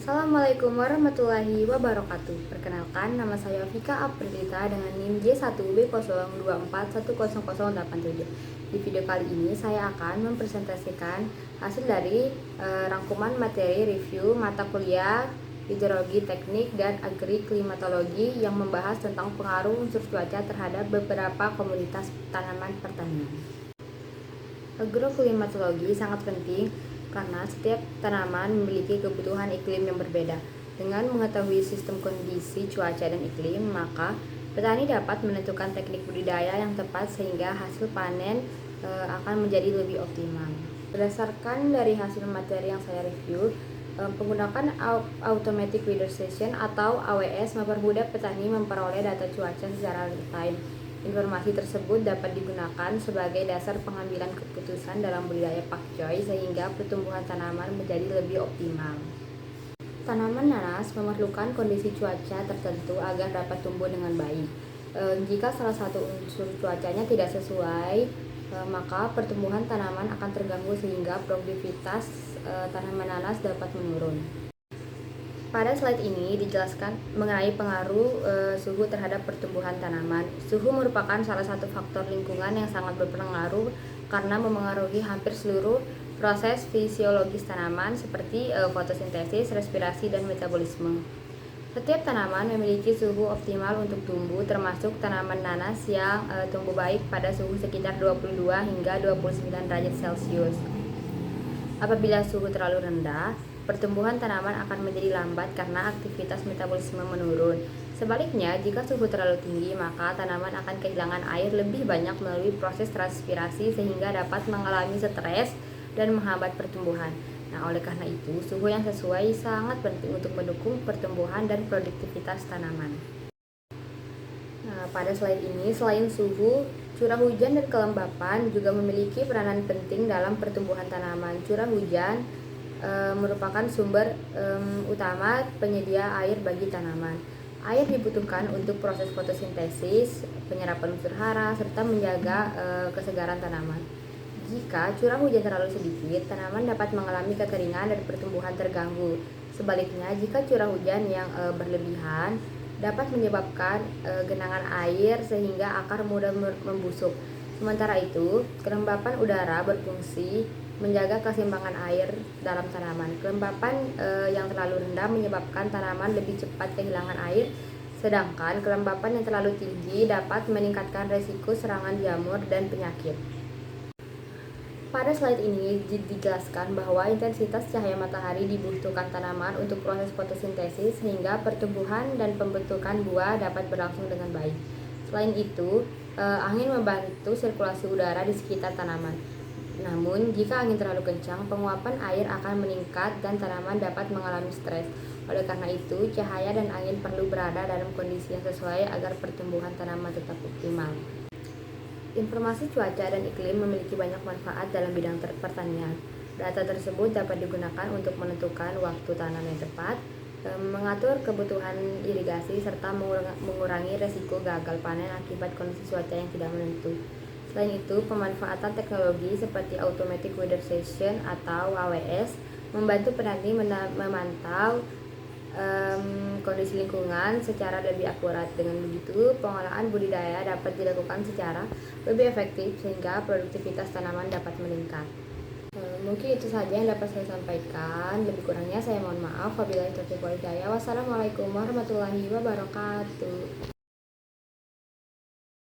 Assalamualaikum warahmatullahi wabarakatuh. Perkenalkan, nama saya Vika Aprilita dengan NIM J1B02410087. Di video kali ini saya akan mempresentasikan hasil dari rangkuman materi review mata kuliah Hidrologi Teknik dan Agri-Klimatologi yang membahas tentang pengaruh unsur cuaca terhadap beberapa komoditas tanaman pertanian. Agroklimatologi sangat penting karena setiap tanaman memiliki kebutuhan iklim yang berbeda. Dengan mengetahui sistem kondisi cuaca dan iklim, maka petani dapat menentukan teknik budidaya yang tepat sehingga hasil panen akan menjadi lebih optimal. Berdasarkan dari hasil materi yang saya review, penggunaan Automatic Weather Station atau AWS mempermudah petani memperoleh data cuaca secara real time. Informasi tersebut dapat digunakan sebagai dasar pengambilan keputusan dalam budidaya pakcoy sehingga pertumbuhan tanaman menjadi lebih optimal. Tanaman nanas memerlukan kondisi cuaca tertentu agar dapat tumbuh dengan baik. Jika salah satu unsur cuacanya tidak sesuai, maka pertumbuhan tanaman akan terganggu sehingga produktivitas tanaman nanas dapat menurun. Pada slide ini dijelaskan mengenai pengaruh suhu terhadap pertumbuhan tanaman. Suhu merupakan salah satu faktor lingkungan yang sangat berpengaruh karena memengaruhi hampir seluruh proses fisiologis tanaman seperti fotosintesis, respirasi, dan metabolisme. Setiap tanaman memiliki suhu optimal untuk tumbuh, termasuk tanaman nanas yang tumbuh baik pada suhu sekitar 22 hingga 29 derajat Celcius. Apabila suhu terlalu rendah, pertumbuhan tanaman akan menjadi lambat karena aktivitas metabolisme menurun. Sebaliknya, jika suhu terlalu tinggi, maka tanaman akan kehilangan air lebih banyak melalui proses transpirasi sehingga dapat mengalami stres dan menghambat pertumbuhan. Nah, oleh karena itu, suhu yang sesuai sangat penting untuk mendukung pertumbuhan dan produktivitas tanaman. Nah, pada slide ini, selain suhu, curah hujan dan kelembapan juga memiliki peranan penting dalam pertumbuhan tanaman. Curah hujan merupakan sumber utama penyedia air bagi tanaman. Air dibutuhkan untuk proses fotosintesis, penyerapan unsur hara, serta menjaga kesegaran tanaman. Jika curah hujan terlalu sedikit, tanaman dapat mengalami kekeringan dan pertumbuhan terganggu. Sebaliknya, jika curah hujan yang berlebihan dapat menyebabkan genangan air sehingga akar mudah membusuk. Sementara itu, kelembapan udara berfungsi menjaga keseimbangan air dalam tanaman. Kelembapan yang terlalu rendah menyebabkan tanaman lebih cepat kehilangan air, sedangkan kelembapan yang terlalu tinggi dapat meningkatkan resiko serangan jamur dan penyakit. Pada slide ini dijelaskan bahwa intensitas cahaya matahari dibutuhkan tanaman untuk proses fotosintesis sehingga pertumbuhan dan pembentukan buah dapat berlangsung dengan baik. Selain itu, angin membantu sirkulasi udara di sekitar tanaman. Namun, jika angin terlalu kencang, penguapan air akan meningkat dan tanaman dapat mengalami stres. Oleh karena itu, cahaya dan angin perlu berada dalam kondisi yang sesuai agar pertumbuhan tanaman tetap optimal. Informasi cuaca dan iklim memiliki banyak manfaat dalam bidang pertanian. Data tersebut dapat digunakan untuk menentukan waktu tanam yang tepat, mengatur kebutuhan irigasi, serta mengurangi resiko gagal panen akibat kondisi cuaca yang tidak menentu. Selain itu, pemanfaatan teknologi seperti Automatic Weather Station atau AWS membantu petani memantau kondisi lingkungan secara lebih akurat. Dengan begitu, pengolahan budidaya dapat dilakukan secara lebih efektif sehingga produktivitas tanaman dapat meningkat. Mungkin itu saja yang dapat saya sampaikan. Lebih kurangnya saya mohon maaf. Wabillahi taufiq wal hidayah. Wassalamualaikum warahmatullahi wabarakatuh.